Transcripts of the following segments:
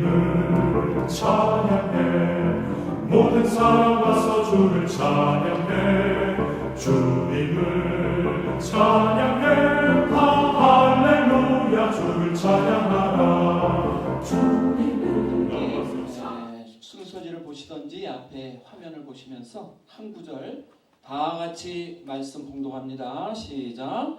주님을 찬양해. 모든 사람 와서 주를 찬양해. 주님을 찬양해. 할렐루야. 주를 찬양하라. 순서지를 보시던지 앞에 화면을 보시면서 한 구절 다 같이 말씀 봉독합니다. 시작.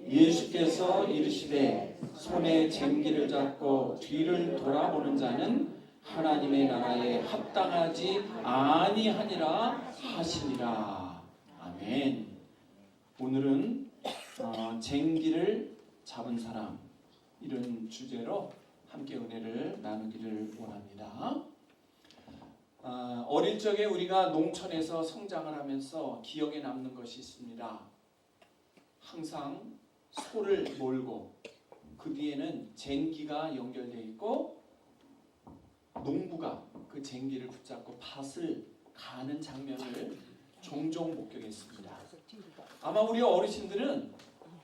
예수께서 이르시되 손에 쟁기를 잡고 뒤를 돌아보는 자는 하나님의 나라에 합당하지 아니하니라 하시니라. 아멘. 오늘은 쟁기를 잡은 사람, 이런 주제로 함께 은혜를 나누기를 원합니다. 어릴 적에 우리가 농촌에서 성장을 하면서 기억에 남는 것이 있습니다. 항상 소를 몰고 그 뒤에는 쟁기가 연결되어 있고 농부가 그 쟁기를 붙잡고 밭을 가는 장면을 종종 목격했습니다. 아마 우리 어르신들은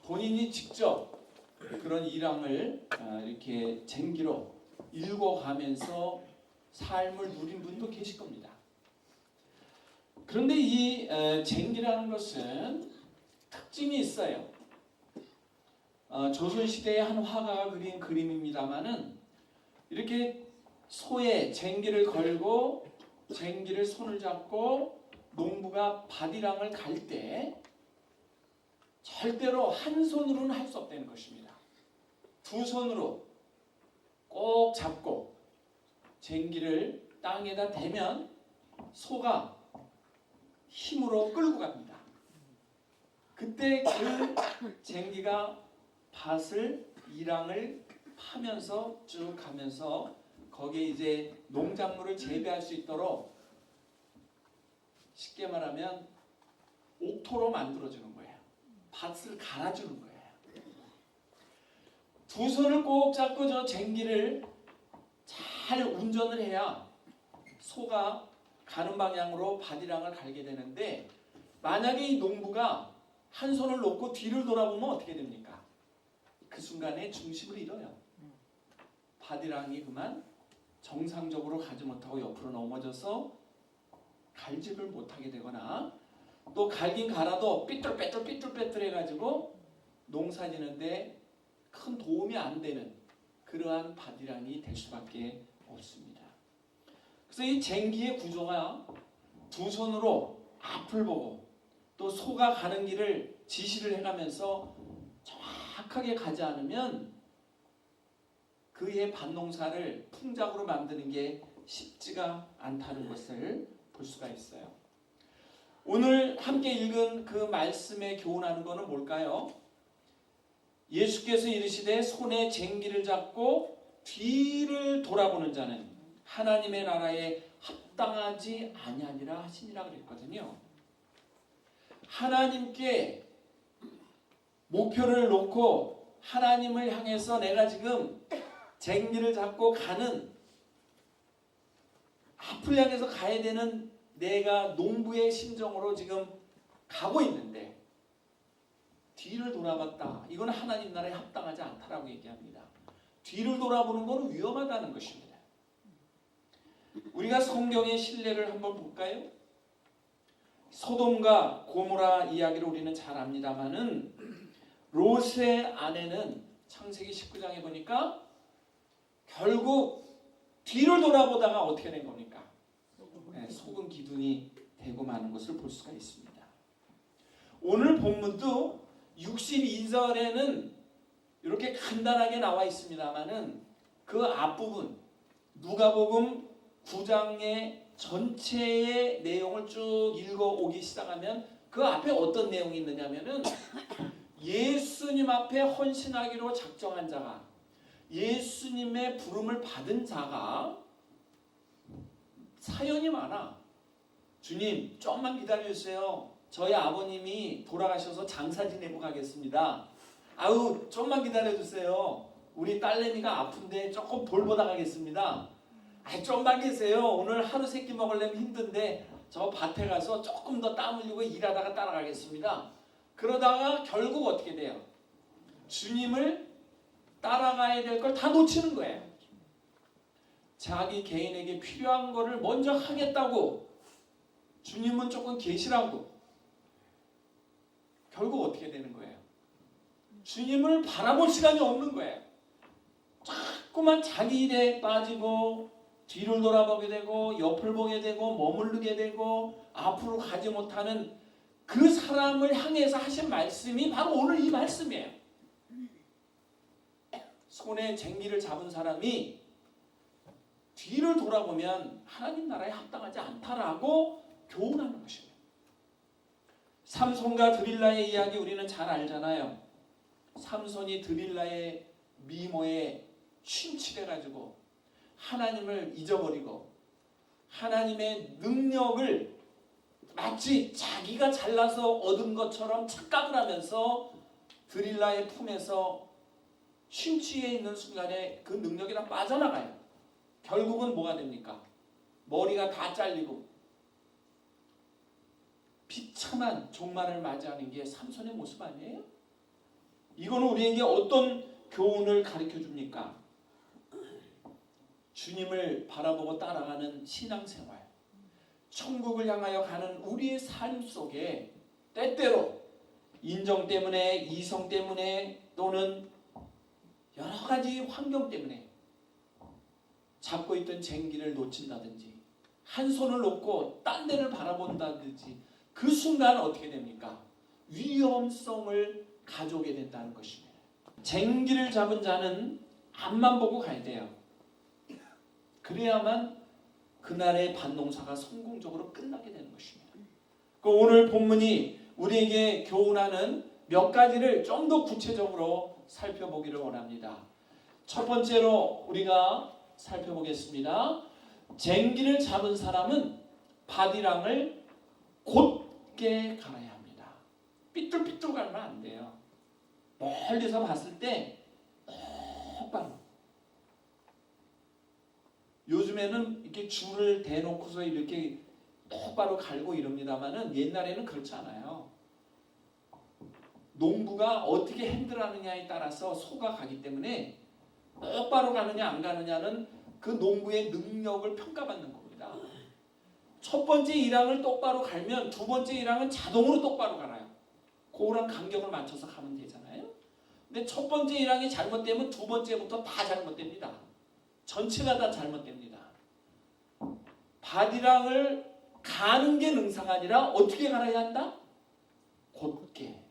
본인이 직접 그런 일항을 이렇게 쟁기로 일궈가면서 삶을 누린 분도 계실 겁니다. 그런데 이 쟁기라는 것은 특징이 있어요. 조선시대의 한 화가가 그린 그림입니다마는 이렇게 소에 쟁기를 걸고 쟁기를 손을 잡고 농부가 밭이랑을 갈 때 절대로 한 손으로는 할 수 없다는 것입니다. 두 손으로 꼭 잡고 쟁기를 땅에다 대면 소가 힘으로 끌고 갑니다. 그때 그 쟁기가 밭을 일항을 파면서 쭉 가면서 거기에 이제 농작물을 재배할 수 있도록 쉽게 말하면 옥토로 만들어주는 거예요. 밭을 갈아주는 거예요. 두 손을 꼭 잡고 저 쟁기를 잘 운전을 해야 소가 가는 방향으로 밭이랑을 갈게 되는데, 만약에 이 농부가 한 손을 놓고 뒤를 돌아보면 어떻게 됩니까? 그 순간에 중심을 잃어요. 밭이랑이 그만 정상적으로 가지 못하고 옆으로 넘어져서 갈집을 못하게 되거나, 또 갈긴 갈아도 삐뚤빼뚤 해가지고 농사 지는데 큰 도움이 안 되는 그러한 밭이랑이 될 수밖에 없습니다. 그래서 이 쟁기의 구조가 두 손으로 앞을 보고 또 소가 가는 길을 지시를 해가면서 정확하게 가지 않으면 그의 밭농사를 풍작으로 만드는 게 쉽지가 않다는 것을 볼 수가 있어요. 오늘 함께 읽은 그 말씀에 교훈하는 것은 뭘까요? 예수께서 이르시되 손에 쟁기를 잡고 뒤를 돌아보는 자는 하나님의 나라에 합당하지 아니하니라 하시니라 그랬거든요. 하나님께 목표를 놓고 하나님을 향해서 내가 지금 쟁기를 잡고 가는, 앞을 향해서 가야 되는 내가 농부의 심정으로 지금 가고 있는데 뒤를 돌아봤다. 이건 하나님 나라에 합당하지 않다라고 얘기합니다. 뒤를 돌아보는 것은 위험하다는 것입니다. 우리가 성경의 신뢰를 한번 볼까요? 소돔과 고모라 이야기를 우리는 잘 압니다만은 롯의 아내는 창세기 19장에 보니까 결국 뒤를 돌아보다가 어떻게 된 겁니까? 속은 기둥이 되고 마는 것을 볼 수가 있습니다. 오늘 본문도 62절에는 이렇게 간단하게 나와 있습니다만은 그 앞부분 누가복음 9장의 전체의 내용을 쭉 읽어오기 시작하면 그 앞에 어떤 내용이 있느냐면은 예수님 앞에 헌신하기로 작정한 자가, 예수님의 부름을 받은 자가 사연이 많아. 주님 좀만 기다려주세요. 저희 아버님이 돌아가셔서 장사 지내고 가겠습니다. 아우 좀만 기다려주세요. 우리 딸내미가 아픈데 조금 돌보다 가겠습니다. 좀만 계세요. 오늘 하루 세끼 먹으려면 힘든데 저 밭에 가서 조금 더 땀 흘리고 일하다가 따라가겠습니다. 그러다가 결국 어떻게 돼요? 주님을 따라가야 될 걸 다 놓치는 거예요. 자기 개인에게 필요한 거를 먼저 하겠다고 주님은 조금 계시라고 결국 어떻게 되는 거예요? 주님을 바라볼 시간이 없는 거예요. 자꾸만 자기 일에 빠지고 뒤를 돌아보게 되고 옆을 보게 되고 머무르게 되고 앞으로 가지 못하는 그 사람을 향해서 하신 말씀이 바로 오늘 이 말씀이에요. 손에 쟁기를 잡은 사람이 뒤를 돌아보면 하나님 나라에 합당하지 않다라고 교훈하는 것입니다. 삼손과 드릴라의 이야기 우리는 잘 알잖아요. 삼손이 드릴라의 미모에 심취해가지고 하나님을 잊어버리고 하나님의 능력을 마치 자기가 잘나서 얻은 것처럼 착각을 하면서 드릴라의 품에서 심취해 있는 순간에 그 능력이 다 빠져나가요. 결국은 뭐가 됩니까? 머리가 다 잘리고 비참한 종말을 맞이하는 게 삼손의 모습 아니에요? 이거는 우리에게 어떤 교훈을 가르쳐 줍니까? 주님을 바라보고 따라가는 신앙생활, 천국을 향하여 가는 우리의 삶 속에 때때로 인정 때문에, 이성 때문에 또는 여러 가지 환경 때문에 잡고 있던 쟁기를 놓친다든지 한 손을 놓고 딴 데를 바라본다든지 그 순간 어떻게 됩니까? 위험성을 가져오게 된다는 것입니다. 쟁기를 잡은 자는 앞만 보고 가야 돼요. 그래야만 그날의 밭농사가 성공적으로 끝나게 되는 것입니다. 오늘 본문이 우리에게 교훈하는 몇 가지를 좀 더 구체적으로 살펴보기를 원합니다. 첫 번째로 우리가 살펴보겠습니다. 쟁기를 잡은 사람은 바디랑을 곧게 갈아야 합니다. 삐뚤삐뚤 갈면 안 돼요. 멀리서 봤을 때 똑바로. 요즘에는 이렇게 줄을 대놓고서 이렇게 똑바로 갈고 이럽니다만은 옛날에는 그렇지 않아요. 농부가 어떻게 핸들하느냐에 따라서 소가 가기 때문에 똑바로 가느냐 안 가느냐는 그 농부의 능력을 평가받는 겁니다. 첫 번째 일항을 똑바로 갈면 두 번째 일항은 자동으로 똑바로 갈아요. 그거랑 간격을 맞춰서 가면 되잖아요. 근데 첫 번째 일항이 잘못되면 두 번째부터 다 잘못됩니다. 전체가 다 잘못됩니다. 바디랑을 가는 게 능사가 아니라 어떻게 갈아야 한다? 곧게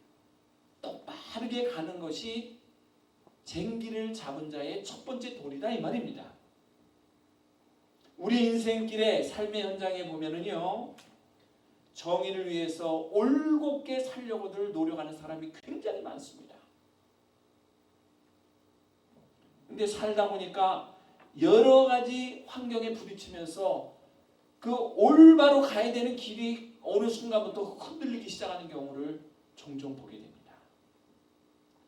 똑바르게 가는 것이 쟁기를 잡은 자의 첫 번째 도리다 이 말입니다. 우리 인생길의 삶의 현장에 보면은요, 정의를 위해서 올곧게 살려고들 노력하는 사람이 굉장히 많습니다. 근데 살다 보니까 여러 가지 환경에 부딪히면서 그 올바로 가야 되는 길이 어느 순간부터 흔들리기 시작하는 경우를 종종 보게 됩니다.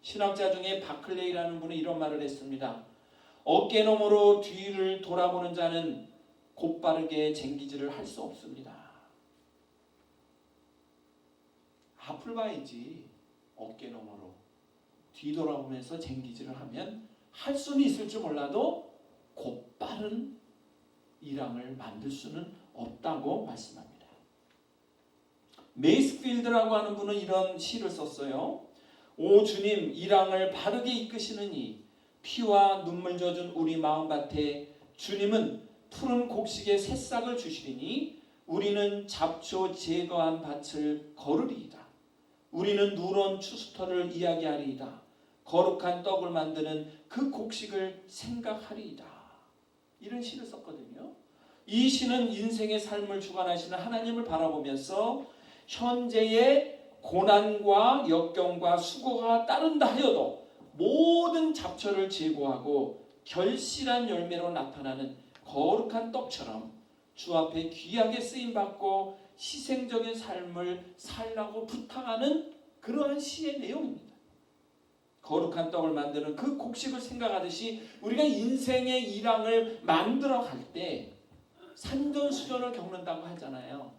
신학자 중에 바클레이라는 분은 이런 말을 했습니다. 어깨너머로 뒤를 돌아보는 자는 곧바르게 쟁기질을 할 수 없습니다. 앞을 봐야지. 어깨너머로 뒤돌아보면서 쟁기질을 하면 할 수는 있을지 몰라도 곧바른 일항을 만들 수는 없다고 말씀합니다. 메이스필드라고 하는 분은 이런 시를 썼어요. 오 주님, 일항을 바르게 이끄시느니 피와 눈물 젖은 우리 마음밭에 주님은 푸른 곡식의 새싹을 주시리니 우리는 잡초 제거한 밭을 거르리이다. 우리는 누런 추수터를 이야기하리이다. 거룩한 떡을 만드는 그 곡식을 생각하리이다. 이런 시를 썼거든요. 이 시는 인생의 삶을 주관하시는 하나님을 바라보면서 현재의 고난과 역경과 수고가 따른다 하여도 모든 잡초를 제거하고 결실한 열매로 나타나는 거룩한 떡처럼 주 앞에 귀하게 쓰임받고 희생적인 삶을 살라고 부탁하는 그러한 시의 내용입니다. 거룩한 떡을 만드는 그 곡식을 생각하듯이 우리가 인생의 일항을 만들어갈 때 산전수전을 겪는다고 하잖아요.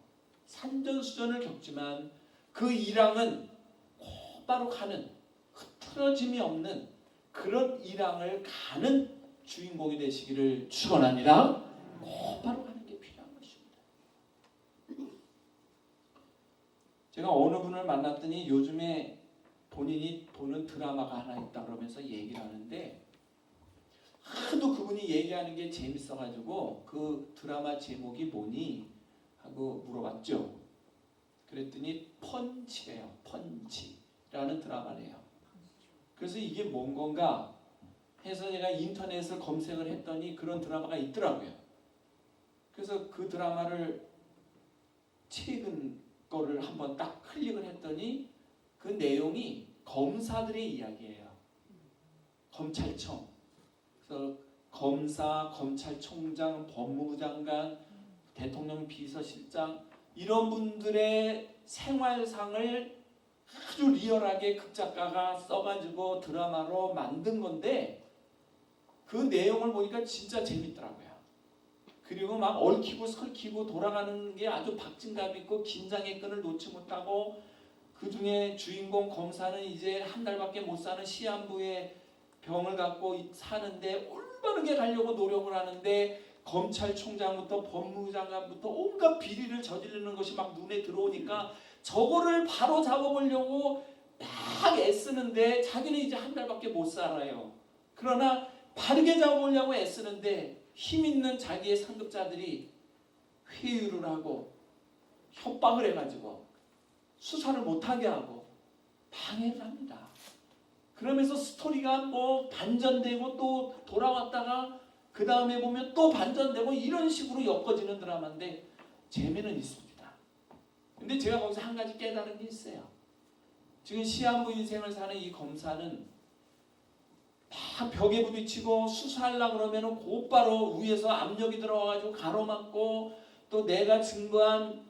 산전수전을 겪지만 그 일항은 곧바로 가는 흐트러짐이 없는 그런 일항을 가는 주인공이 되시기를 축원합니다. 곧바로 가는 게 필요한 것입니다. 제가 어느 분을 만났더니 요즘에 본인이 보는 드라마가 하나 있다 그러면서 얘기를 하는데 하도 그분이 얘기하는 게 재밌어가지고 그 드라마 제목이 뭐니? 하고 물어봤죠. 그랬더니 펀치래요. 펀치라는 드라마래요. 그래서 이게 뭔 건가 해서 제가 인터넷을 검색을 했더니 그런 드라마가 있더라고요. 그래서 그 드라마를 최근 거를 한번 딱 클릭을 했더니 그 내용이 검사들의 이야기예요. 검찰청. 그래서 검사, 검찰총장, 법무부 장관, 대통령 비서실장 이런 분들의 생활상을 아주 리얼하게 극작가가 써가지고 드라마로 만든 건데 그 내용을 보니까 진짜 재밌더라고요. 그리고 막 얽히고 설키고 돌아가는 게 아주 박진감 있고 긴장의 끈을 놓지 못하고 그 중에 주인공 검사는 이제 한 달밖에 못 사는 시한부의 병을 갖고 사는데 올바르게 가려고 노력을 하는데 검찰총장부터 법무부 장관부터 온갖 비리를 저지르는 것이 막 눈에 들어오니까 저거를 바로 잡아보려고 막 애쓰는데 자기는 이제 한 달밖에 못 살아요. 그러나 바르게 잡아보려고 애쓰는데 힘 있는 자기의 상급자들이 회유를 하고 협박을 해가지고 수사를 못하게 하고 방해를 합니다. 그러면서 스토리가 뭐 반전되고 또 돌아왔다가 그 다음에 보면 또 반전되고 이런 식으로 엮어지는 드라마인데 재미는 있습니다. 근데 제가 거기서 한 가지 깨달은 게 있어요. 지금 시한부 인생을 사는 이 검사는 다 벽에 부딪히고 수사하려고 그러면 곧바로 위에서 압력이 들어와가지고 가로막고 또 내가 증거한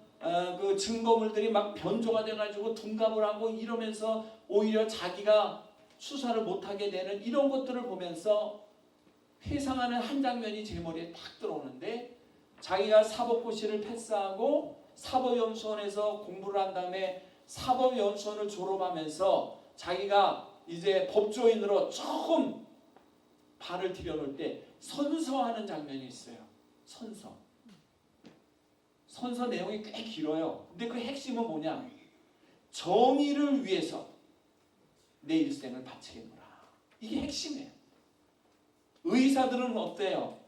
그 증거물들이 막 변조가 돼가지고 둔갑을 하고 이러면서 오히려 자기가 수사를 못하게 되는 이런 것들을 보면서 회상하는 한 장면이 제 머리에 딱 들어오는데 자기가 사법고시를 패스하고 사법연수원에서 공부를 한 다음에 사법연수원을 졸업하면서 자기가 이제 법조인으로 조금 발을 들여놓을 때 선서하는 장면이 있어요. 선서 내용이 꽤 길어요. 근데 그 핵심은 뭐냐? 정의를 위해서 내 일생을 바치겠노라. 이게 핵심이에요. 의사들은 어때요?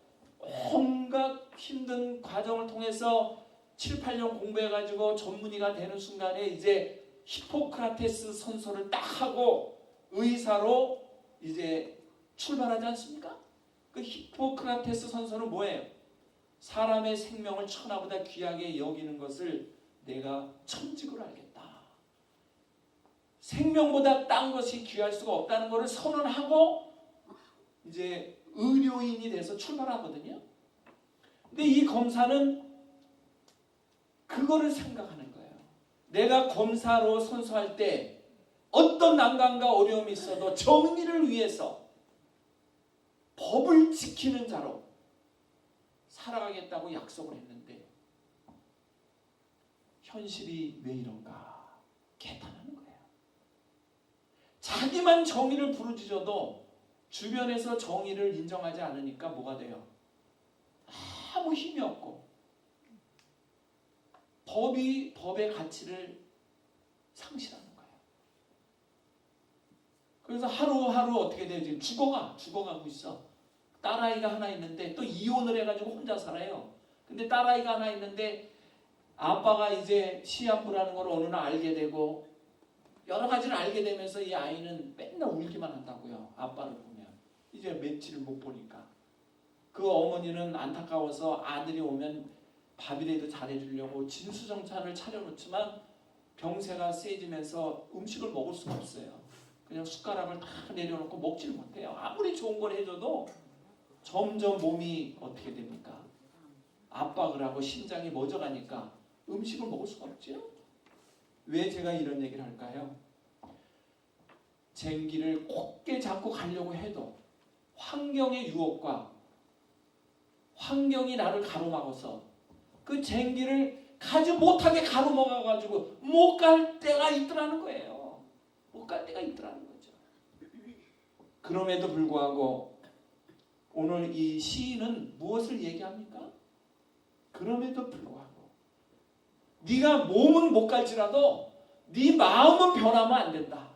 온갖 힘든 과정을 통해서 7, 8년 공부해가지고 전문의가 되는 순간에 이제 히포크라테스 선서를 딱 하고 의사로 이제 출발하지 않습니까? 그 히포크라테스 선서는 뭐예요? 사람의 생명을 천하보다 귀하게 여기는 것을 내가 천직으로 알겠다. 생명보다 딴 것이 귀할 수가 없다는 것을 선언하고 이제 의료인이 돼서 출발하거든요. 근데 이 검사는 그거를 생각하는 거예요. 내가 검사로 선서할 때 어떤 난관과 어려움이 있어도 정의를 위해서 법을 지키는 자로 살아가겠다고 약속을 했는데 현실이 왜 이런가 개탄하는 거예요. 자기만 정의를 부르짖어도 주변에서 정의를 인정하지 않으니까 뭐가 돼요? 아무 힘이 없고 법의 가치를 상실하는 거예요. 그래서 하루하루 어떻게 돼요? 지금 죽어가고 있어. 딸아이가 하나 있는데 또 이혼을 해가지고 혼자 살아요. 근데 딸아이가 하나 있는데 아빠가 이제 시한부라는 걸 어느 날 알게 되고 여러 가지를 알게 되면서 이 아이는 맨날 울기만 한다고요. 아빠를 보면. 이제 며칠을 못 보니까. 그 어머니는 안타까워서 아들이 오면 밥이라도 잘해주려고 진수정찬을 차려놓지만 병세가 세지면서 음식을 먹을 수가 없어요. 그냥 숟가락을 다 내려놓고 먹지를 못해요. 아무리 좋은 걸 해줘도 점점 몸이 어떻게 됩니까? 압박을 하고 심장이 멎어가니까 음식을 먹을 수가 없죠. 왜 제가 이런 얘기를 할까요? 쟁기를 곱게 잡고 가려고 해도 환경의 유혹과 환경이 나를 가로막아서 그 쟁기를 가지 못하게 가로막아가지고 못 갈 때가 있더라는 거예요. 못 갈 때가 있더라는 거죠. 그럼에도 불구하고 오늘 이 시인은 무엇을 얘기합니까? 그럼에도 불구하고 네가 몸은 못 갈지라도 네 마음은 변하면 안 된다.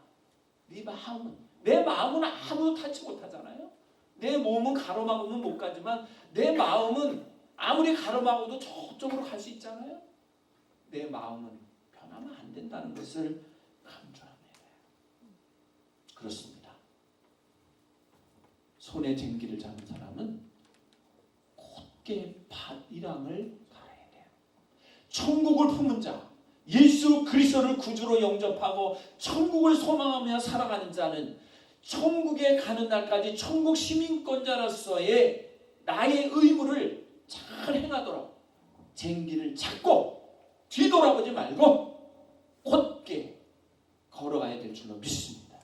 네 마음은, 내 마음은 아무도 타치 못하잖아요. 내 몸은 가로막으면 못 가지만 내 마음은 아무리 가로막아도 저쪽으로 갈 수 있잖아요. 내 마음은 변하면 안 된다는 것을 강조합니다. 그렇습니다. 손에 쟁기를 잡은 사람은 곧게 밭이랑을 갈아야 돼요. 천국을 품은 자, 예수 그리스도를 구주로 영접하고 천국을 소망하며 살아가는 자는 천국에 가는 날까지 천국 시민권자로서의 나의 의무를 잘 행하도록 쟁기를 잡고 뒤돌아보지 말고 곧게 걸어가야 될 줄로 믿습니다.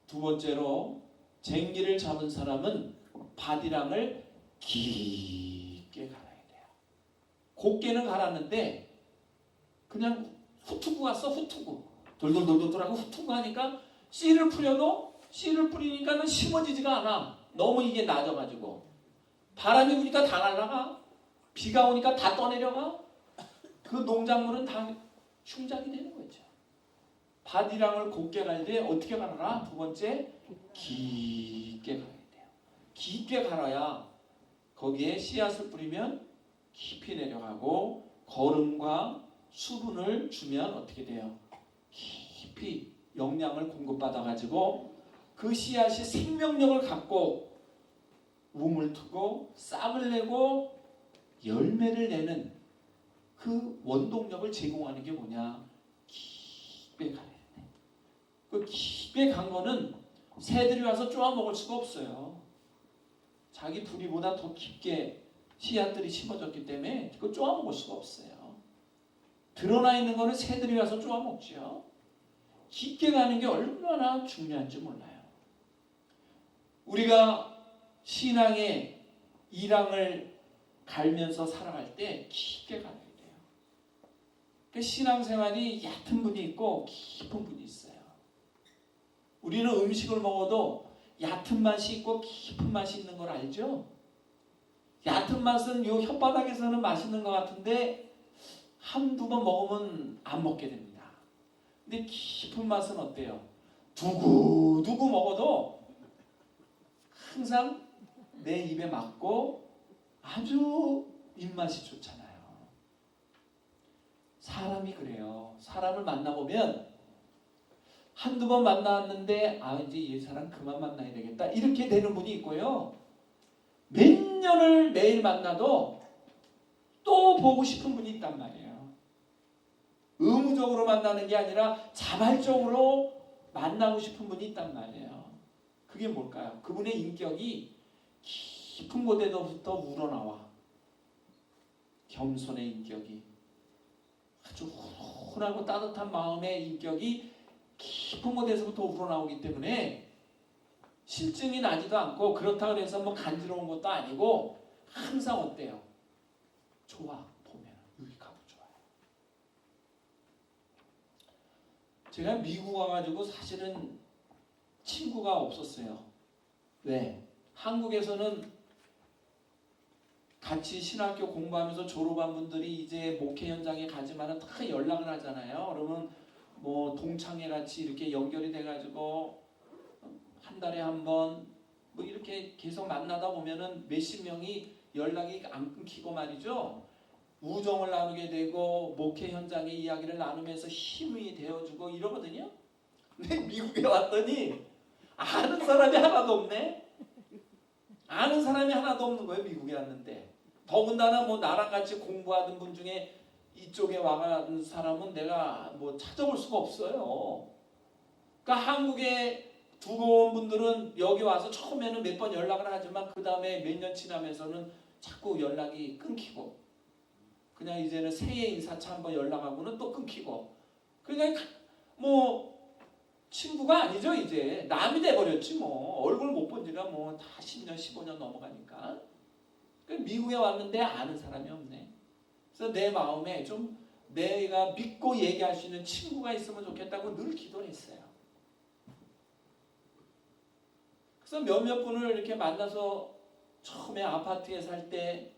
두 번째로 쟁기를 잡은 사람은 바디랑을 깊게 갈아야 돼요. 곱게는 갈았는데 그냥 후투구 갔어. 후투구 돌돌돌돌하고 후투구 하니까 씨를 뿌리니까는 심어지지가 않아. 너무 이게 낮아가지고 바람이 부니까 다 날아가. 비가 오니까 다 떠내려가. 그 농작물은 다 흉작이 되는 거죠. 바디랑을 곱게 갈 때 어떻게 갈아라? 두 번째, 깊게 갈아야 돼요. 깊게 갈아야 거기에 씨앗을 뿌리면 깊이 내려가고 거름과 수분을 주면 어떻게 돼요? 깊이 영양을 공급받아가지고 그 씨앗이 생명력을 갖고 움을 트고 싹을 내고 열매를 내는 그 원동력을 제공하는 게 뭐냐? 깊게 가야 돼. 그 깊게 간 거는 새들이 와서 쪼아 먹을 수가 없어요. 자기 부리보다 더 깊게 씨앗들이 심어졌기 때문에 그거 쪼아 먹을 수가 없어요. 드러나 있는 거는 새들이 와서 쪼아 먹죠. 깊게 가는 게 얼마나 중요한지 몰라요. 우리가 신앙의 이랑을 갈면서 살아갈 때 깊게 가야 돼요. 그 신앙생활이 얕은 분이 있고 깊은 분이 있어요. 우리는 음식을 먹어도 얕은 맛이 있고 깊은 맛이 있는 걸 알죠? 얕은 맛은 요 혓바닥에서는 맛있는 것 같은데 한두 번 먹으면 안 먹게 됩니다. 근데 깊은 맛은 어때요? 두고두고 먹어도 항상 내 입에 맞고 아주 입맛이 좋잖아요. 사람이 그래요. 사람을 만나보면 한두 번 만났는데 이제 이 사람 그만 만나야 되겠다 이렇게 되는 분이 있고요. 몇 년을 매일 만나도 또 보고 싶은 분이 있단 말이에요. 의무적으로 만나는 게 아니라 자발적으로 만나고 싶은 분이 있단 말이에요. 그게 뭘까요? 그분의 인격이 깊은 곳에서부터 우러나와. 겸손의 인격이, 아주 훈훈하고 따뜻한 마음의 인격이 깊은 곳에서부터 우러나오기 때문에 실증이 나지도 않고 그렇다고 해서 뭐 간지러운 것도 아니고 항상 어때요? 좋아. 보면 유익하고 좋아요. 제가 미국 와가지고 사실은 친구가 없었어요. 왜? 한국에서는 같이 신학교 공부하면서 졸업한 분들이 이제 목회 현장에 가지만은 다 연락을 하잖아요. 그러면 뭐 동창회 같이 이렇게 연결이 돼가지고 한 달에 한 번 뭐 이렇게 계속 만나다 보면은 몇십 명이 연락이 안 끊기고 말이죠. 우정을 나누게 되고 목회 현장의 이야기를 나누면서 힘이 되어주고 이러거든요. 근데 미국에 왔더니 아는 사람이 하나도 없네. 아는 사람이 하나도 없는 거예요. 미국에 왔는데. 더군다나 뭐 나랑 같이 공부하던 분 중에 이쪽에 와간 사람은 내가 뭐 찾아볼 수가 없어요. 그러니까 한국에 두고 온 분들은 여기 와서 처음에는 몇 번 연락을 하지만 그 다음에 몇 년 지나면서는 자꾸 연락이 끊기고 그냥 이제는 새해 인사차 한번 연락하고는 또 끊기고 그러니까 뭐 친구가 아니죠. 이제 남이 돼버렸지 뭐. 얼굴 못 본 지가 뭐 다 10년 15년 넘어가니까. 미국에 왔는데 아는 사람이 없네. 그래서 내 마음에 좀 내가 믿고 얘기할 수 있는 친구가 있으면 좋겠다고 늘 기도를 했어요. 그래서 몇몇 분을 이렇게 만나서 처음에 아파트에 살 때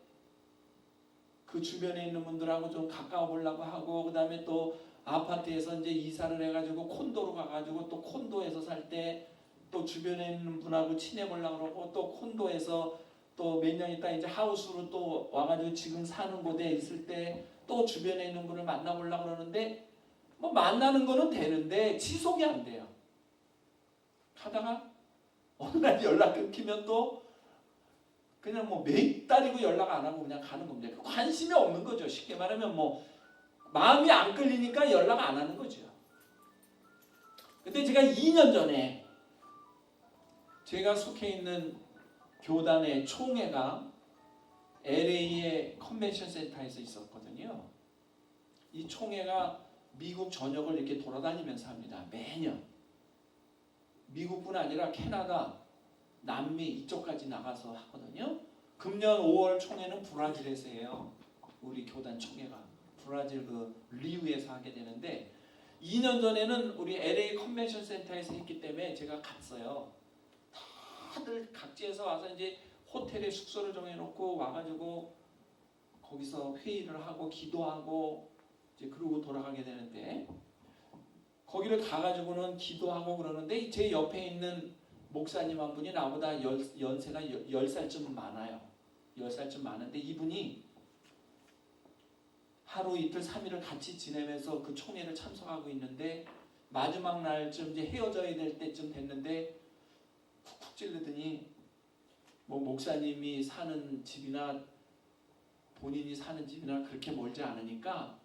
그 주변에 있는 분들하고 좀 가까워 보려고 하고, 그 다음에 또 아파트에서 이제 이사를 해가지고 콘도로 가가지고 또 콘도에서 살 때 또 주변에 있는 분하고 친해 보려고 그러고, 또 콘도에서 또 몇 년 있다 이제 하우스로 또 와가지고 지금 사는 곳에 있을 때 또 주변에 있는 분을 만나보려고 그러는데, 뭐 만나는 거는 되는데 지속이 안 돼요. 하다가 어느 날 연락 끊기면 또 그냥 뭐 몇 달이고 연락 안 하고 그냥 가는 겁니다. 관심이 없는 거죠. 쉽게 말하면 뭐 마음이 안 끌리니까 연락 안 하는 거죠. 근데 제가 2년 전에 제가 속해 있는 교단의 총회가 LA의 컨벤션 센터에서 있었거든요. 이 총회가 미국 전역을 이렇게 돌아다니면서 합니다. 매년. 미국뿐 아니라 캐나다, 남미 이쪽까지 나가서 하거든요. 금년 5월 총회는 브라질에서 해요. 우리 교단 총회가 브라질 그 리우에서 하게 되는데, 2년 전에는 우리 LA 컨벤션 센터에서 했기 때문에 제가 갔어요. 다들 각지에서 와서 이제 호텔에 숙소를 정해놓고 와가지고 거기서 회의를 하고 기도하고 이제 그러고 돌아가게 되는데, 거기를 가가지고는 기도하고 그러는데 제 옆에 있는 목사님 한 분이 나보다 연세가 10살쯤 많아요. 10살쯤 많은데 이분이 하루 이틀 3일을 같이 지내면서 그 총회를 참석하고 있는데, 마지막 날쯤 이제 헤어져야 될 때쯤 됐는데 쿡쿡 찔르더니 뭐 목사님이 사는 집이나 본인이 사는 집이나 그렇게 멀지 않으니까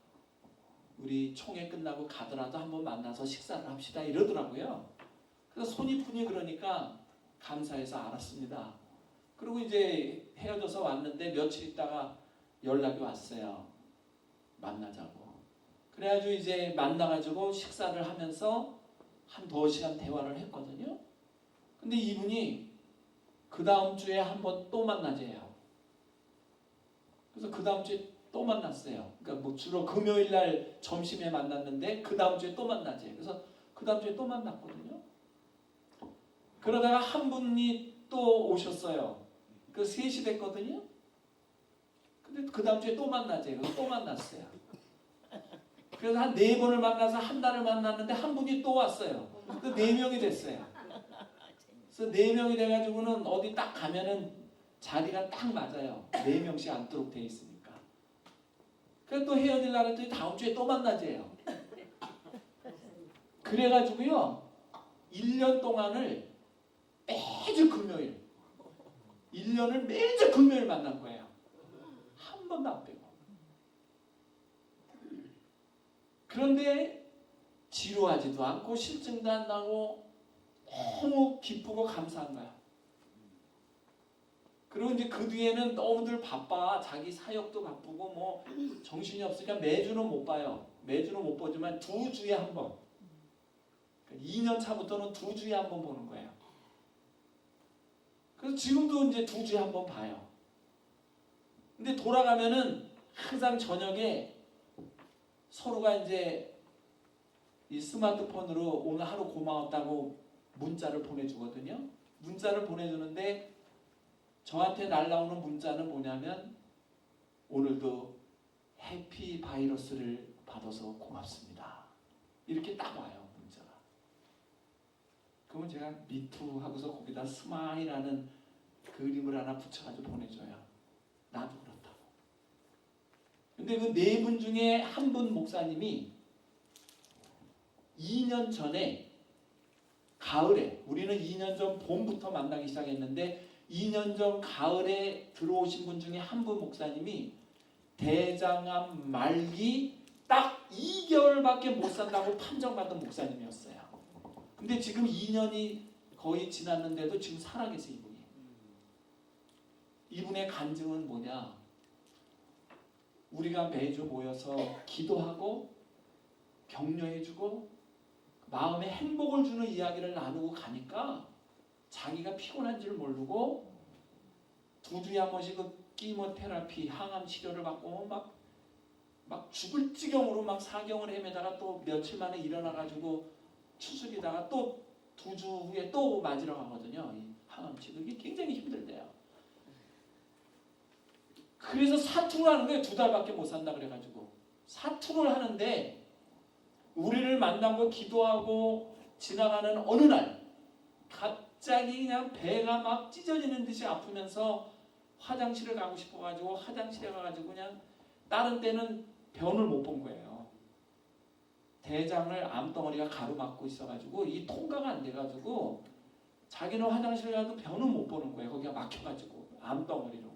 우리 총회 끝나고 가더라도 한번 만나서 식사를 합시다 이러더라고요. 그래서 손이 푸니 그러니까 감사해서 알았습니다. 그리고 이제 헤어져서 왔는데 며칠 있다가 연락이 왔어요. 만나자고. 그래가지고 이제 만나가지고 식사를 하면서 한 2시간 대화를 했거든요. 근데 이분이 그 다음 주에 한번 또 만나재요. 그래서 그 다음 주에 또 만났어요. 그러니까 뭐 주로 금요일 날 점심에 만났는데 그 다음 주에 또 만나재. 그래서 그 다음 주에 또 만났거든요. 그러다가 한 분이 또 오셨어요. 그 3시 됐거든요. 근데 그 다음 주에 또 만나재. 그래서 또 만났어요. 그래서 한 4번을 만나서 한 달을 만났는데 한 분이 또 왔어요. 그 4명이 됐어요. 그래서 4명이 돼가지고는 어디 딱 가면은 자리가 딱 맞아요. 4명씩 앉도록 돼 있으니까. 그래서 또 헤어질라 했더니 다음 주에 또 만나재요. 그래가지고요 1년 동안을 매주 금요일 1년을 매주 금요일 만난 거예요. 한 번도 안 빼고. 그런데 지루하지도 않고 실증도 안 나고 너무 기쁘고 감사한 거야. 그리고 이제 그 뒤에는 너무들 바빠. 자기 사역도 바쁘고 뭐 정신이 없으니까 매주는 못 봐요. 매주는 못 보지만 2주에 한 번. 2년 차부터는 2주에 한 번 보는 거예요. 그래서 지금도 이제 2주에 한 번 봐요. 근데 돌아가면은 항상 저녁에 서로가 이제 이 스마트폰으로 오늘 하루 고마웠다고 문자를 보내주거든요. 문자를 보내주는데 저한테 날라오는 문자는 뭐냐면 오늘도 해피 바이러스를 받아서 고맙습니다. 이렇게 딱 와요 문자가. 그러면 제가 미투 하고서 거기다 스마일하는 그림을 하나 붙여가지고 보내줘요. 나도 그렇다고. 근데 그 4분 중에 한 분 목사님이 2년 전에 가을에, 우리는 2년 전 봄부터 만나기 시작했는데 2년 전 가을에 들어오신 분 중에 한 분 목사님이 대장암 말기 딱 2개월밖에 못 산다고 판정받은 목사님이었어요. 근데 지금 2년이 거의 지났는데도 지금 살아계세요 이분이. 이분의 간증은 뭐냐? 우리가 매주 모여서 기도하고 격려해주고 마음에 행복을 주는 이야기를 나누고 가니까 자기가 피곤한지를 모르고 2주에 한 번씩 그 키모테라피 항암 치료를 받고 막 죽을 지경으로 막 사경을 헤매다가 또 며칠 만에 일어나가지고 추스리다가 또 2주 후에 또 맞으러 가거든요. 이 항암치료 이게 굉장히 힘들대요. 그래서 사투를 하는 거예요. 2달밖에 못 산다 그래가지고 사투를 하는데 우리를 만나고 기도하고 지나가는 어느 날 갑자기 그냥 배가 막 찢어지는 듯이 아프면서 화장실을 가고 싶어가지고 화장실에 가가지고 그냥 다른 때는 변을 못 본 거예요. 대장을 암덩어리가 가로막고 있어가지고 이 통과가 안 돼가지고 자기는 화장실 가도 변은 못 보는 거예요. 거기가 막혀가지고 암덩어리로.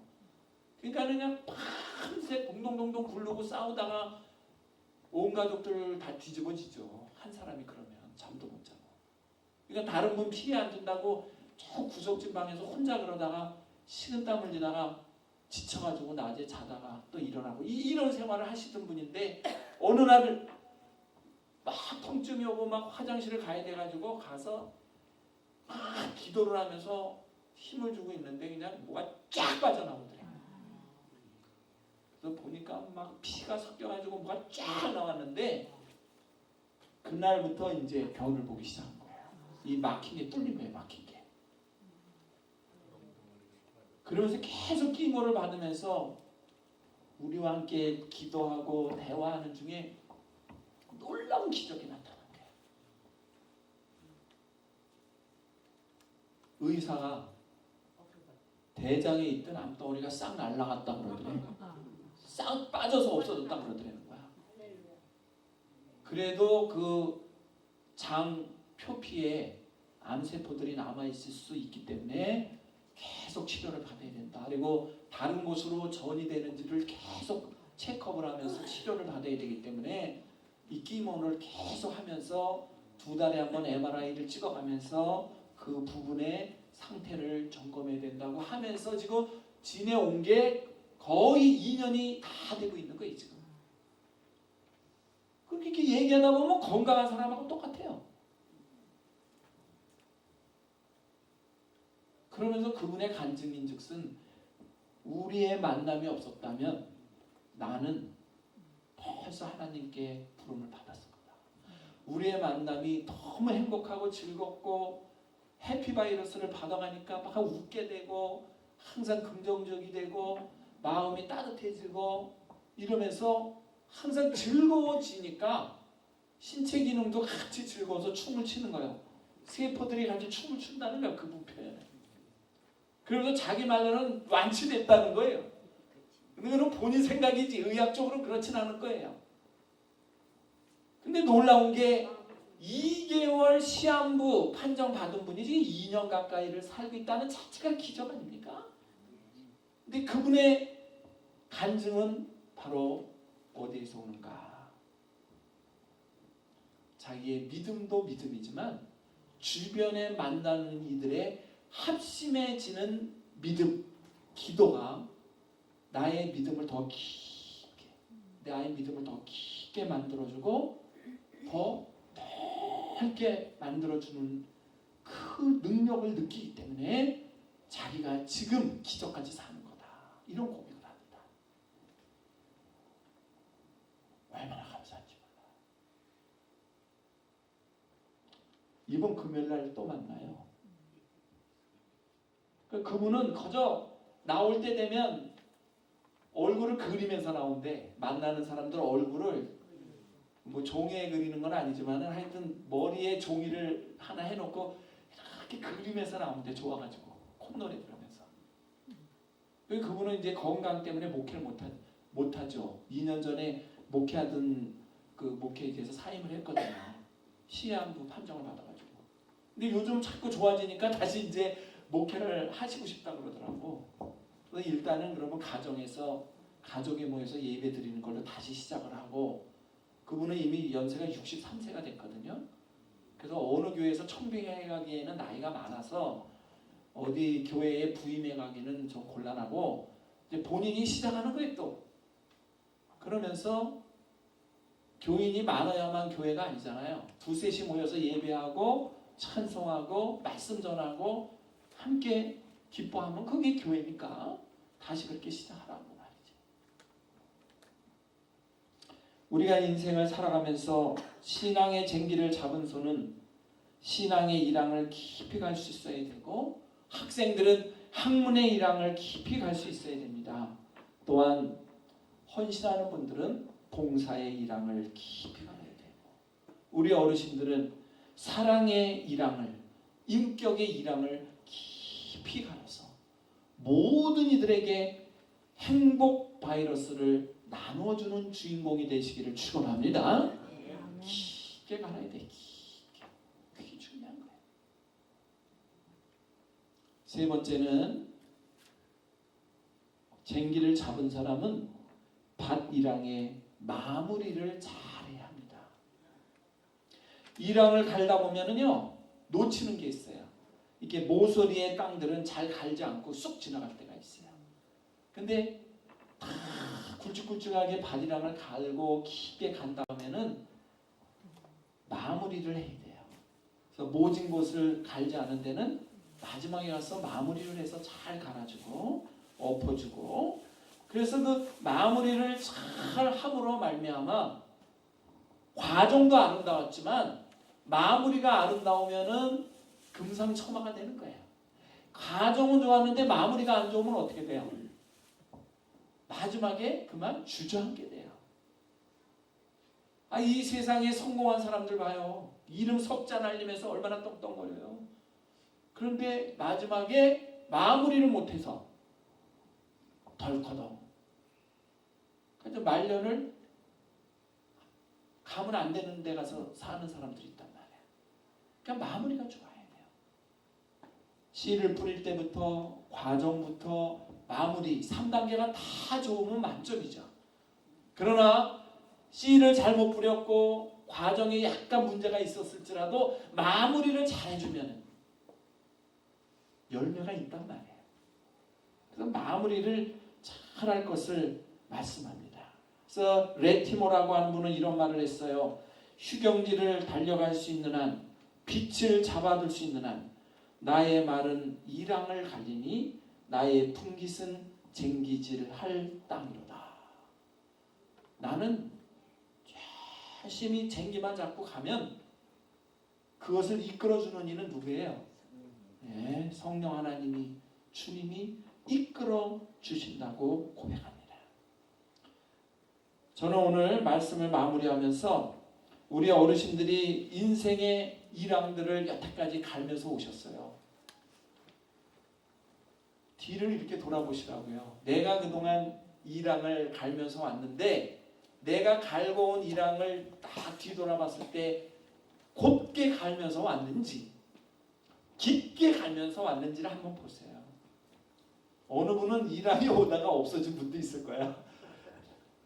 그러니까 그냥 밤새 동동동동 굴르고 싸우다가 온 가족들 다 뒤집어지죠. 한 사람이 그러면 잠도 못 자고. 그러니까 다른 분 피해 안 준다고 저 구석진 방에서 혼자 그러다가 식은땀 흘리다가 지쳐가지고 낮에 자다가 또 일어나고 이런 생활을 하시던 분인데 어느 날 막 통증이 오고 막 화장실을 가야 돼가지고 가서 막 기도를 하면서 힘을 주고 있는데 그냥 뭐가 쫙 빠져나오더래요. 그래서 보니까 막 피가 섞여가지고 뭐가 쫙 나왔는데 그날부터 이제 변을 보기 시작한 거예요. 이 막힌 게 뚫린 거예요. 막힌 게. 그러면서 계속 끼고를 받으면서 우리와 함께 기도하고 대화하는 중에 놀라운 기적이 나타난 거예요. 의사가 대장에 있던 암덩어리가 싹 날아갔다 그러더래요. 싹 빠져서 없어졌다 그러더라는 거야. 그래도 그 장 표피에 암세포들이 남아있을 수 있기 때문에 계속 치료를 받아야 된다. 그리고 다른 곳으로 전이 되는지를 계속 체크업을 하면서 치료를 받아야 되기 때문에 이 끼몬을 계속 하면서 2달에 한 번 MRI를 찍어가면서 그 부분의 상태를 점검해야 된다고 하면서 지금 지내온 게 거의 2년이 다 되고 있는 거예요. 지금. 그렇게 얘기하다 보면 건강한 사람하고 똑같아요. 그러면서 그분의 간증인즉슨 우리의 만남이 없었다면 나는 벌써 하나님께 부름을 받았을 거다. 우리의 만남이 너무 행복하고 즐겁고 해피바이러스를 받아가니까 막 웃게 되고 항상 긍정적이 되고 마음이 따뜻해지고 이러면서 항상 즐거워지니까 신체 기능도 같이 즐거워서 춤을 추는 거예요. 세포들이 같이 춤을 춘다는 거예요. 그분 표현을. 그러면서 자기 말로는 완치됐다는 거예요. 근데 그건 본인 생각이지 의학적으로 그렇진 않을 거예요. 근데 놀라운 게 2개월 시한부 판정받은 분이 지금 2년 가까이를 살고 있다는 자체가 기적 아닙니까? 근데 그분의 간증은 바로 어디에서 오는가? 자기의 믿음도 믿음이지만 주변에 만나는 이들의 합심해지는 믿음, 기도가 나의 믿음을 더 깊게, 나의 믿음을 더 깊게 만들어주고 더 넓게 만들어주는 그 능력을 느끼기 때문에 자기가 지금 기적까지 사는 거다. 이런 고백을 합니다. 얼마나 감사한지 몰라. 이번 금요일날 또 만나요. 그분은 그저 나올 때 되면 얼굴을 그리면서 나온대. 만나는 사람들 얼굴을 뭐 종이에 그리는 건 아니지만 하여튼 머리에 종이를 하나 해놓고 이렇게 그리면서 나온대. 좋아가지고 콧노래 들으면서. 그분은 이제 건강 때문에 목회를 못하죠. 2년 전에 목회하던 그 목회에 대해서 사임을 했거든요. 시한부 판정을 받아가지고. 근데 요즘 자꾸 좋아지니까 다시 이제 목회를 하시고 싶다 그러더라고. 그래서 일단은 그러면 가정에서 가족에 모여서 예배 드리는 걸로 다시 시작을 하고 그분은 이미 연세가 63세가 됐거든요. 그래서 어느 교회에서 청빙해 가기에는 나이가 많아서 어디 교회에 부임해 가기는 좀 곤란하고 이제 본인이 시작하는 거예요 또. 그러면서 교인이 많아야만 교회가 아니잖아요. 2-3이 모여서 예배하고 찬송하고 말씀 전하고 함께 기뻐하면 그게 교회니까 다시 그렇게 시작하라고 말이죠. 우리가 인생을 살아가면서 신앙의 쟁기를 잡은 손은 신앙의 일항을 깊이 갈 수 있어야 되고, 학생들은 학문의 일항을 깊이 갈 수 있어야 됩니다. 또한 헌신하는 분들은 봉사의 일항을 깊이 가야 되고, 우리 어르신들은 사랑의 일항을, 인격의 일항을 깊이 갈아서 모든 이들에게 행복 바이러스를 나눠주는 주인공이 되시기를 축원합니다. 깊게 갈아야 돼. 깊게. 그게 중요한 거예요. 세 번째는, 쟁기를 잡은 사람은 밭 일항의 마무리를 잘해야 합니다. 일항을 갈다 보면은요, 놓치는 게 있어요. 이렇게 모서리의 땅들은 잘 갈지 않고 쑥 지나갈 때가 있어요. 근데 다 굵직굵직하게 밭이랑을 갈고 깊게 간 다음에는 마무리를 해야 돼요. 그래서 모진 곳을 갈지 않은 데는 마지막에 가서 마무리를 해서 잘 갈아주고 엎어주고, 그래서 그 마무리를 잘 함으로 말미암아 과정도 아름다웠지만 마무리가 아름다우면은 금상첨화가 되는 거예요. 과정은 좋았는데 마무리가 안 좋으면 어떻게 돼요? 마지막에 그만 주저앉게 돼요. 이 세상에 성공한 사람들 봐요. 이름 석자 날리면서 얼마나 떵떵거려요. 그런데 마지막에 마무리를 못해서 덜커덩. 그래서 말년을 가면 안 되는 데 가서 사는 사람들이 있단 말이에요. 그러니까 마무리가 좋아야 돼요. 씨를 뿌릴 때부터 과정부터 마무리 3단계가 다 좋으면 만점이죠. 그러나 씨를 잘못 뿌렸고 과정에 약간 문제가 있었을지라도 마무리를 잘해주면 열매가 있단 말이에요. 그래서 마무리를 잘할 것을 말씀합니다. 그래서 레티모라고 하는 분은 이런 말을 했어요. 휴경지를 달려갈 수 있는 한, 빛을 잡아둘 수 있는 한, 나의 말은 일항을 갈리니 나의 풍깃은 쟁기질할 땅이로다. 나는 열심히 쟁기만 잡고 가면 그것을 이끌어주는 이는 누구예요? 네, 성령 하나님이, 주님이 이끌어 주신다고 고백합니다. 저는 오늘 말씀을 마무리하면서 우리 어르신들이 인생의 일항들을 여태까지 갈면서 오셨어요. 뒤를 이렇게 돌아보시라고요. 내가 그동안 일항을 갈면서 왔는데 내가 갈고 온 일항을 딱 뒤돌아봤을 때 곱게 갈면서 왔는지 깊게 갈면서 왔는지를 한번 보세요. 어느 분은 일항이 오다가 없어진 분도 있을 거야.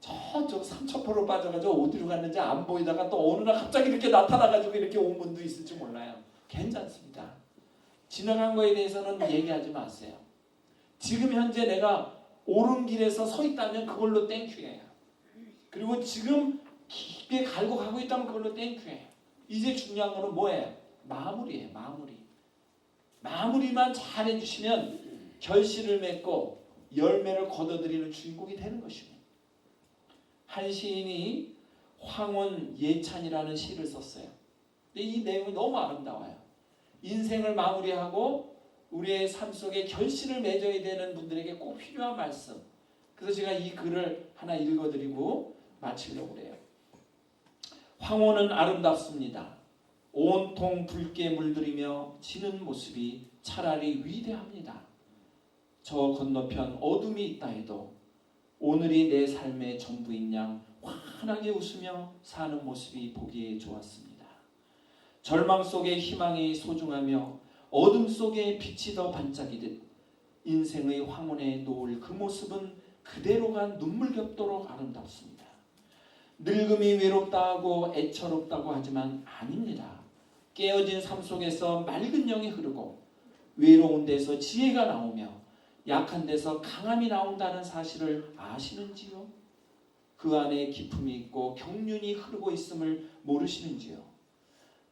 저쪽 삼천포로 빠져가지고 어디로 갔는지 안 보이다가 또 어느 날 갑자기 이렇게 나타나가지고 이렇게 온 분도 있을지 몰라요. 괜찮습니다. 지나간 거에 대해서는 얘기하지 마세요. 지금 현재 내가 옳은 길에서 서 있다면 그걸로 땡큐예요. 그리고 지금 깊게 갈고 가고 있다면 그걸로 땡큐예요. 이제 중요한 거는 뭐예요? 마무리예요. 마무리만 잘 해주시면 결실을 맺고 열매를 거둬들이는 주인공이 되는 것입니다. 한 시인이 황혼 예찬이라는 시를 썼어요. 근데 이 내용이 너무 아름다워요. 인생을 마무리하고 우리의 삶 속에 결실을 맺어야 되는 분들에게 꼭 필요한 말씀. 그래서 제가 이 글을 하나 읽어드리고 마치려고 그래요. 황혼은 아름답습니다. 온통 붉게 물들이며 지는 모습이 차라리 위대합니다. 저 건너편 어둠이 있다 해도 오늘이 내 삶의 전부인 양 환하게 웃으며 사는 모습이 보기에 좋았습니다. 절망 속에 희망이 소중하며 어둠 속에 빛이 더 반짝이듯 인생의 황혼에 놓을 그 모습은 그대로가 눈물겹도록 아름답습니다. 늙음이 외롭다 하고 애처롭다고 하지만 아닙니다. 깨어진 삶 속에서 맑은 영이 흐르고 외로운 데서 지혜가 나오며 약한 데서 강함이 나온다는 사실을 아시는지요? 그 안에 기품이 있고 경륜이 흐르고 있음을 모르시는지요?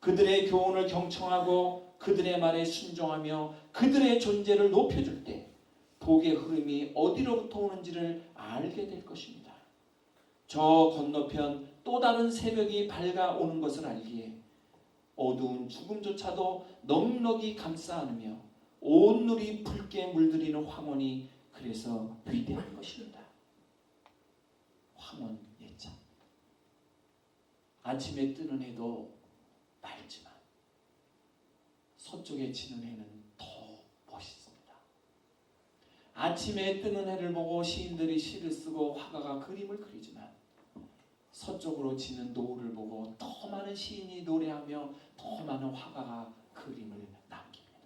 그들의 교훈을 경청하고 그들의 말에 순종하며 그들의 존재를 높여줄 때 복의 흐름이 어디로부터 오는지를 알게 될 것입니다. 저 건너편 또 다른 새벽이 밝아오는 것을 알기에 어두운 죽음조차도 넉넉이 감싸 안으며 온 누리 붉게 물들이는 황혼이 그래서 위대한 것입니다. 황혼 예찬. 아침에 뜨는 해도 맑지만 서쪽에 지는 해는 더 멋있습니다. 아침에 뜨는 해를 보고 시인들이 시를 쓰고 화가가 그림을 그리지만 서쪽으로 지는 노을을 보고 더 많은 시인이 노래하며 더 많은 화가가 그림을 남깁니다.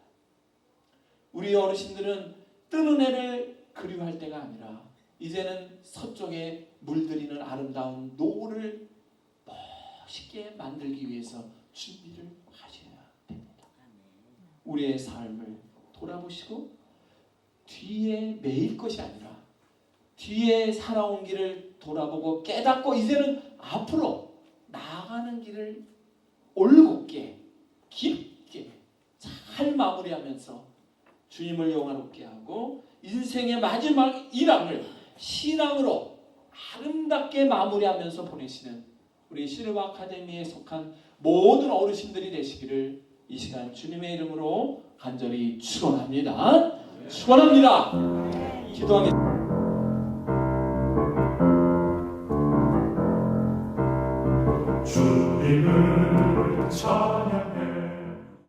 우리 어르신들은 뜨는 해를 그리워할 때가 아니라 이제는 서쪽에 물들이는 아름다운 노을을 멋있게 만들기 위해서 준비를 하셔야 됩니다. 우리의 삶을 돌아보시고 뒤에 매일 것이 아니라 뒤에 살아온 길을 돌아보고 깨닫고 이제는 앞으로 나아가는 길을 올곧게 깊게 잘 마무리하면서 주님을 영화롭게 하고 인생의 마지막 일항을 신앙으로 아름답게 마무리하면서 보내시는 우리 실버 아카데미에 속한 모든 어르신들이 되시기를 이 시간 주님의 이름으로 간절히 축원합니다. 축원합니다. 기도하겠습니다. 주님을 찬양하라.